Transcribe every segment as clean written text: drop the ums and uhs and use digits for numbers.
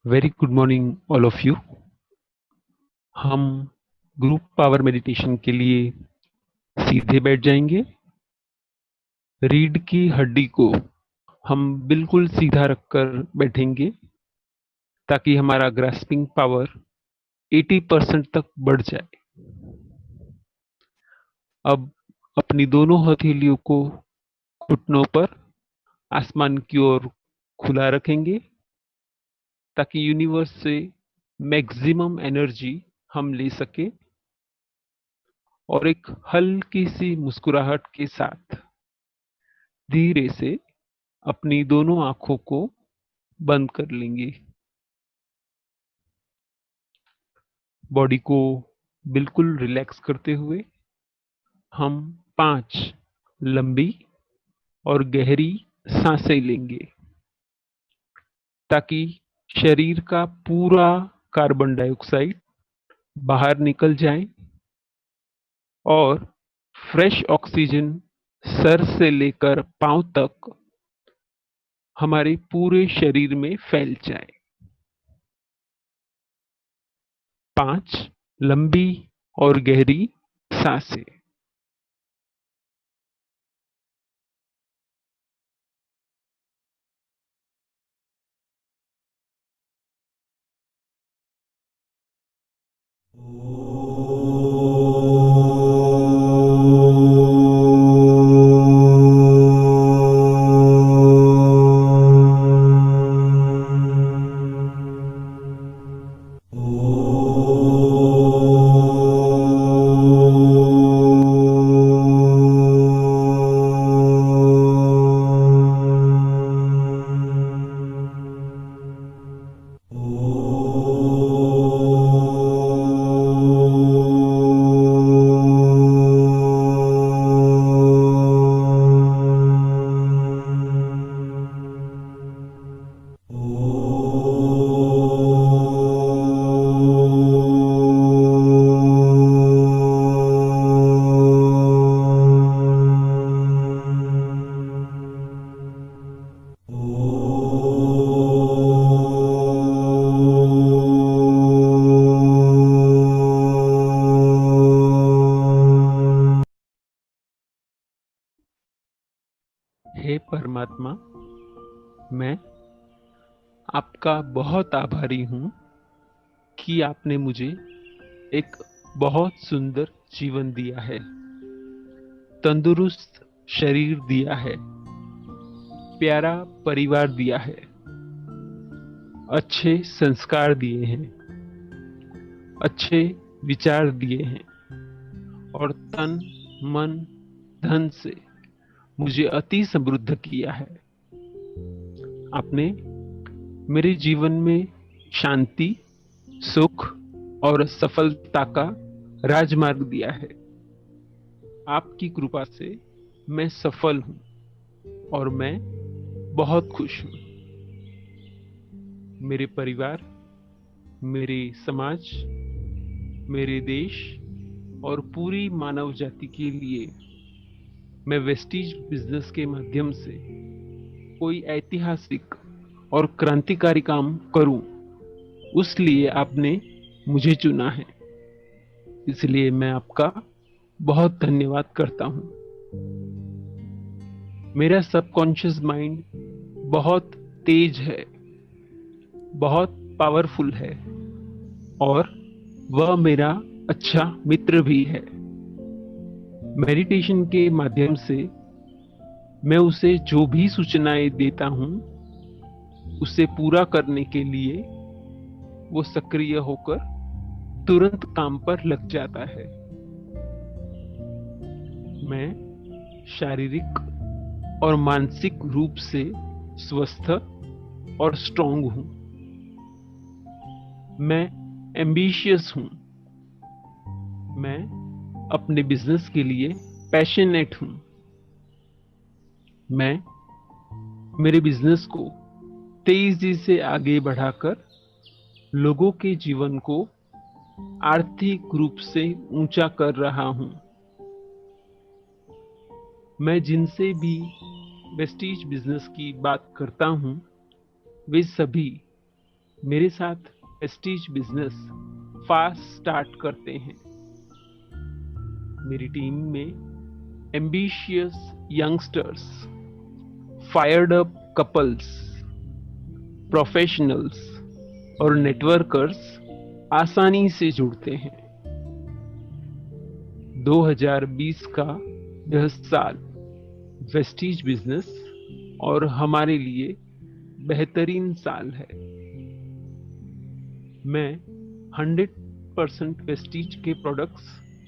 Very good morning all of you. हम group power meditation के लिए सीधे बैठ जाएंगे। रीढ़ की हड्डी को हम बिल्कुल सीधा रखकर बैठेंगे ताकि हमारा ग्रास्पिंग पावर 80% तक बढ़ जाए। अब अपनी दोनों हथेलियों को घुटनों पर आसमान की ओर खुला रखेंगे ताकि यूनिवर्स से मैक्सिमम एनर्जी हम ले सके और एक हल्की सी मुस्कुराहट के साथ धीरे से अपनी दोनों आंखों को बंद कर लेंगे। बॉडी को बिल्कुल रिलैक्स करते हुए हम 5 लंबी और गहरी सांसें लेंगे ताकि शरीर का पूरा कार्बन डाइऑक्साइड बाहर निकल जाए और फ्रेश ऑक्सीजन सर से लेकर पांव तक हमारे पूरे शरीर में फैल जाए। 5 लंबी और गहरी सांसें। हे परमात्मा, मैं आपका बहुत आभारी हूँ कि आपने मुझे एक बहुत सुंदर जीवन दिया है, तंदुरुस्त शरीर दिया है, प्यारा परिवार दिया है, अच्छे संस्कार दिए हैं, अच्छे विचार दिए हैं और तन मन धन से मुझे अति समृद्ध किया है। आपने मेरे जीवन में शांति, सुख और सफलता का राजमार्ग दिया है। आपकी कृपा से मैं सफल हूं और मैं बहुत खुश हूं। मेरे परिवार, मेरे समाज, मेरे देश और पूरी मानव जाति के लिए मैं वेस्टीज बिजनेस के माध्यम से कोई ऐतिहासिक और क्रांतिकारी काम करूं, उस लिए आपने मुझे चुना है। इसलिए मैं आपका बहुत धन्यवाद करता हूं। मेरा सबकॉन्शियस माइंड बहुत तेज है, बहुत पावरफुल है और वह मेरा अच्छा मित्र भी है। मेडिटेशन के माध्यम से मैं उसे जो भी सूचनाएं देता हूं, उसे पूरा करने के लिए वो सक्रिय होकर तुरंत काम पर लग जाता है। मैं शारीरिक और मानसिक रूप से स्वस्थ और स्ट्रांग हूं। मैं एम्बिशियस हूं। मैं अपने बिजनेस के लिए पैशनेट हूं। मैं मेरे बिजनेस को तेजी से आगे बढ़ाकर लोगों के जीवन को आर्थिक रूप से ऊंचा कर रहा हूं। मैं जिनसे भी वेस्टीज बिजनेस की बात करता हूं, वे सभी मेरे साथ प्रेस्टीज बिजनेस फास्ट स्टार्ट करते हैं। मेरी टीम में ambitious youngsters, fired up couples, professionals और नेटवर्कर्स आसानी से जुड़ते हैं। 2020 का यह साल वेस्टीज बिजनेस और हमारे लिए बेहतरीन साल है। मैं 100% वेस्टीज के प्रोडक्ट्स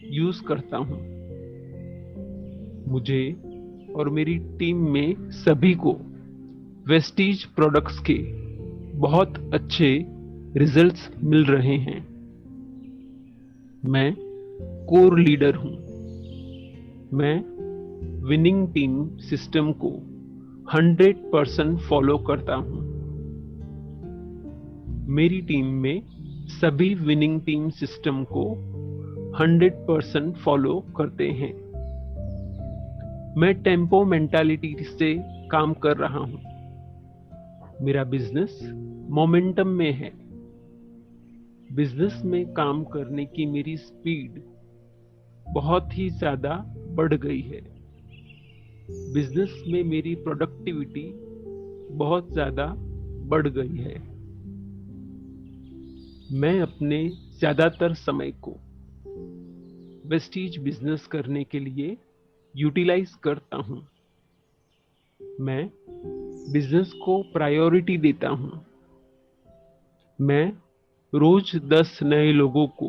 यूज करता हूं। मुझे और मेरी टीम में सभी को वेस्टीज प्रोडक्ट्स के बहुत अच्छे रिजल्ट्स मिल रहे हैं। मैं कोर लीडर हूं। मैं विनिंग टीम सिस्टम को 100% फॉलो करता हूं। मेरी टीम में सभी विनिंग टीम सिस्टम को 100% फॉलो करते हैं। मैं टेम्पो मेंटालिटी से काम कर रहा हूं। मेरा बिजनेस मोमेंटम में है। बिजनेस में काम करने की मेरी स्पीड बहुत ही ज्यादा बढ़ गई है। बिजनेस में मेरी प्रोडक्टिविटी बहुत ज्यादा बढ़ गई है। मैं अपने ज्यादातर समय को वेस्टीज बिजनेस करने के लिए यूटिलाइज करता हूं। मैं बिजनेस को प्रायोरिटी देता हूं। मैं रोज 10 नए लोगों को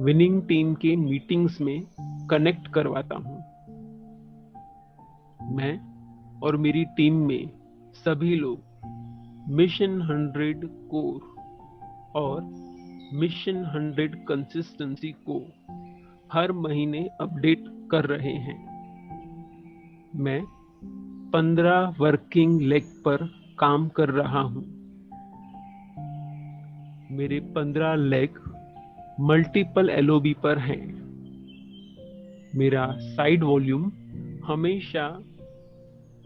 विनिंग टीम के मीटिंग्स में कनेक्ट करवाता हूं। मैं और मेरी टीम में सभी लोग मिशन 100 कोर और मिशन 100 कंसिस्टेंसी को हर महीने अपडेट कर रहे हैं। मैं 15 वर्किंग लेग पर काम कर रहा हूं। मेरे 15 लेग मल्टीपल एलओबी पर हैं। मेरा साइड वॉल्यूम हमेशा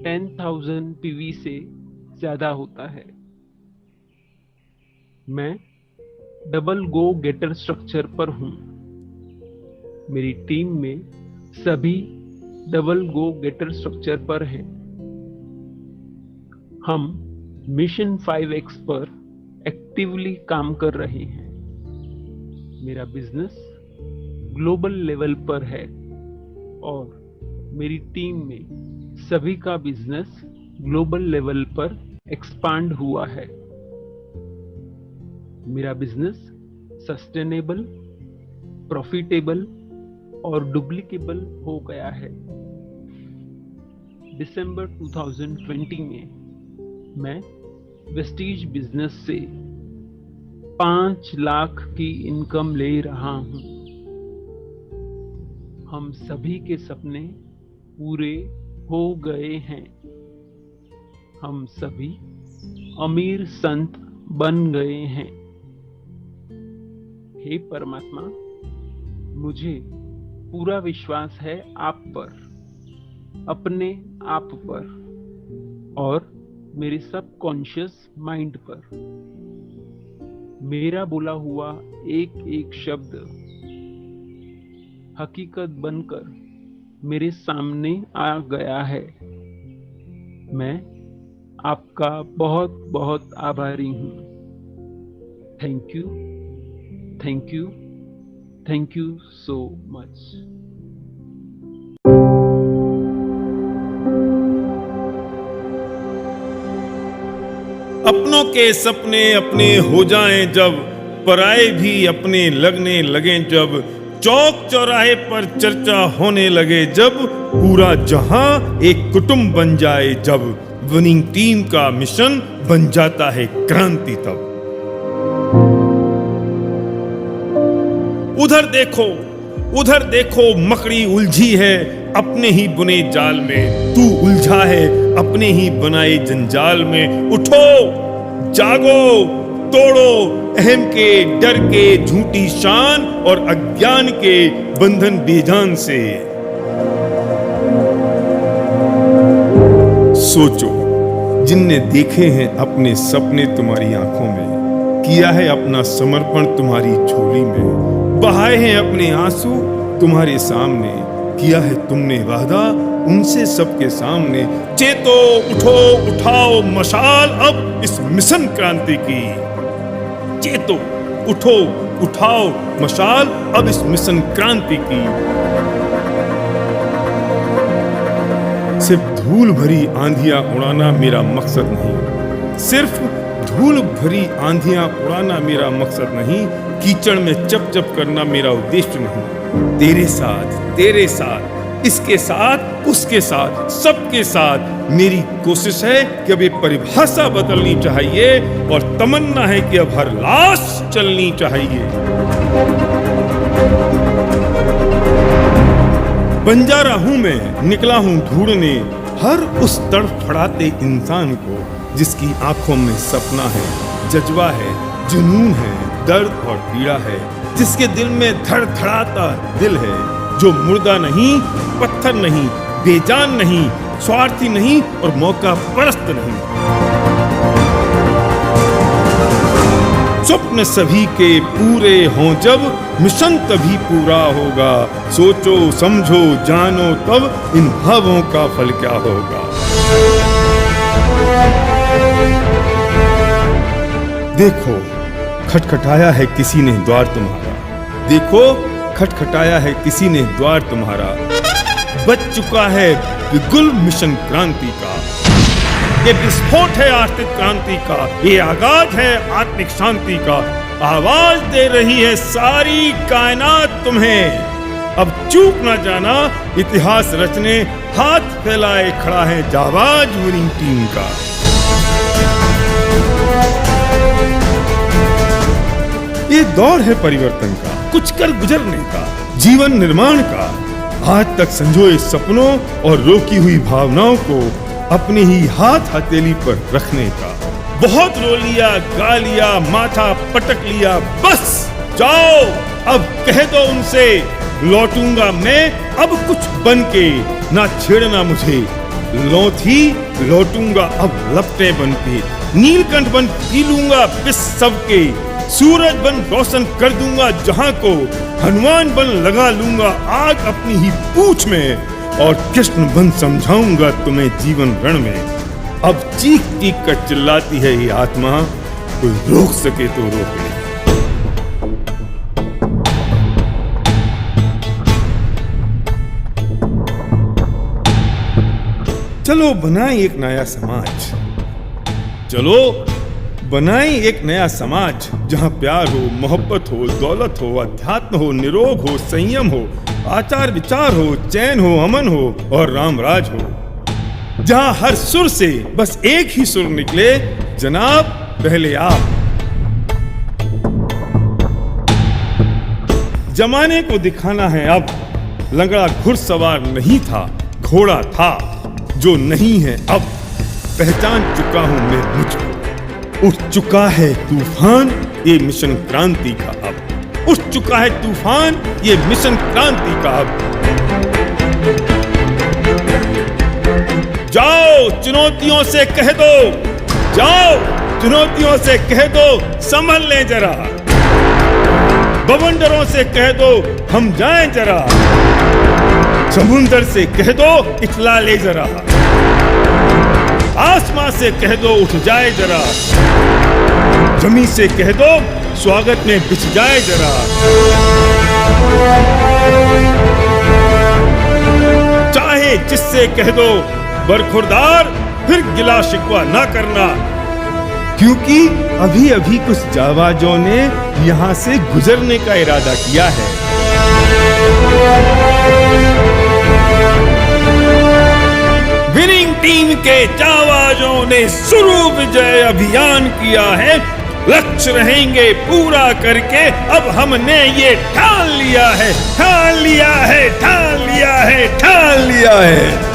10,000 पीवी से ज्यादा होता है। मैं डबल गो गेटर स्ट्रक्चर पर हूं। मेरी टीम में सभी डबल गो गेटर स्ट्रक्चर पर हैं। हम मिशन 5x पर एक्टिवली काम कर रहे हैं। मेरा बिजनेस ग्लोबल लेवल पर है और मेरी टीम में सभी का बिजनेस ग्लोबल लेवल पर एक्सपांड हुआ है। मेरा बिजनेस सस्टेनेबल, प्रॉफिटेबल और डुप्लीकेबल हो गया है। दिसंबर 2020 में मैं वेस्टीज बिजनेस से 5 लाख की इनकम ले रहा हूं। हम सभी के सपने पूरे हो गए हैं। हम सभी अमीर संत बन गए हैं। हे परमात्मा, मुझे पूरा विश्वास है आप पर, अपने आप पर और मेरे सबकॉन्शियस माइंड पर। मेरा बोला हुआ एक एक शब्द हकीकत बनकर मेरे सामने आ गया है। मैं आपका बहुत बहुत आभारी हूं। Thank you, thank you, thank you so much. अपनों के सपने अपने हो जाएं जब, पराए भी अपने लगने लगे जब, चौक चौराहे पर चर्चा होने लगे जब, पूरा जहां एक कुटुंब बन जाए जब, विनिंग टीम का मिशन बन जाता है क्रांति तब। उधर देखो मकड़ी उलझी है अपने ही बुने जाल में, तू उलझा है अपने ही बनाए जंजाल में। उठो, जागो, तोड़ो अहम के, डर के, झूठी शान और अज्ञान के बंधन बेजान से। सोचो, जिनने देखे हैं अपने सपने तुम्हारी आंखों में, किया है अपना समर्पण तुम्हारी झोली में, बहाए हैं अपने आंसू तुम्हारे सामने, किया है तुमने वादा उनसे सबके सामने। चेतो, उठो, उठाओ मशाल अब इस मिशन क्रांति की। चेतो, उठो, उठाओ मशाल अब इस मिशन क्रांति की। सिर्फ धूल भरी आंधियां उड़ाना मेरा मकसद नहीं, सिर्फ धूल भरी आंधियां उड़ाना मेरा मकसद नहीं, कीचड़ में चप चप करना मेरा उद्देश्य नहीं। तेरे साथ, इसके साथ, उसके साथ, सबके साथ मेरी कोशिश है कि अब ये परिभाषा बदलनी चाहिए और तमन्ना है कि अब हर लाश चलनी चाहिए। बंजारा हूं मैं, निकला हूं ढूंढने हर उस तड़फड़ाते इंसान को जिसकी आंखों में सपना है, जज्बा है, जुनून है, दर्द और पीड़ा है, जिसके दिल में धड़धड़ाता दिल है, जो मुर्दा नहीं, पत्थर नहीं, बेजान नहीं, स्वार्थी नहीं और मौका परस्त नहीं। स्वप्न सभी के पूरे हों जब, मिशन तभी पूरा होगा। सोचो, समझो, जानो तब इन भावों का फल क्या होगा। देखो, खटखटाया है किसी ने द्वार तुम्हारा, देखो खटखटाया है किसी ने द्वार तुम्हारा, बच चुका है बिगुल मिशन क्रांति का। ये विस्फोट है आर्थिक क्रांति का, ये आगाज है आत्मिक शांति का। आवाज दे रही है सारी कायनात तुम्हें, अब चूक ना जाना इतिहास रचने, हाथ फैलाए खड़ा है जाबाज विनिंग टीम का। ये दौर है परिवर्तन का, कुछ कर गुजरने का, जीवन निर्माण का, आज तक संजोए सपनों और रोकी हुई भावनाओं को अपने ही हाथ हथेली पर रखने का। बहुत रो लिया, गा लिया, माथा पटक लिया, बस जाओ अब कह दो उनसे, लौटूंगा मैं अब कुछ बन के, ना छेड़ना मुझे लौट ही लौटूंगा अब लपटे बन के। नीलकंठ बन पी लूंगा विष सबके, सूरज बन रोशन कर दूंगा जहां को, हनुमान बन लगा लूंगा आग अपनी ही पूंछ में, और कृष्ण बन समझाऊंगा तुम्हें जीवन रण में। अब चीख चीख कर चिल्लाती है ये आत्मा, कोई रोक सके तो रोके। चलो बनाएं एक नया समाज, चलो बनाएं एक नया समाज, जहां प्यार हो, मोहब्बत हो, दौलत हो, अध्यात्म हो, निरोग हो, संयम हो, आचार विचार हो, चैन हो, अमन हो और राम राज हो। जहां हर सुर से बस एक ही सुर निकले, जनाब पहले आप। जमाने को दिखाना है अब, लंगड़ा घुड़सवार नहीं था, घोड़ा था, जो नहीं है अब। पहचान चुका हूं मैं मुझको, उठ चुका है तूफान ये मिशन क्रांति का अब, उठ चुका है तूफान ये मिशन क्रांति का अब। जाओ चुनौतियों से कह दो, जाओ चुनौतियों से कह दो संभल ले जरा, बवंडरों से कह दो हम जाएं जरा, समुंदर से कह दो इतला ले जरा, आसमां से कह दो उठ जाए जरा, जमीन से कह दो स्वागत में बिछ जाए जरा। चाहे जिससे कह दो बरखुरदार फिर गिला शिकवा ना करना, क्योंकि अभी अभी कुछ जाबाजों ने यहां से गुजरने का इरादा किया है। विनिंग टीम के जाबाजों ने शुरू विजय अभियान किया है, लक्ष्य रहेंगे पूरा करके, अब हमने ये ठान लिया है, ठान लिया है, ठान लिया है, ठान लिया है।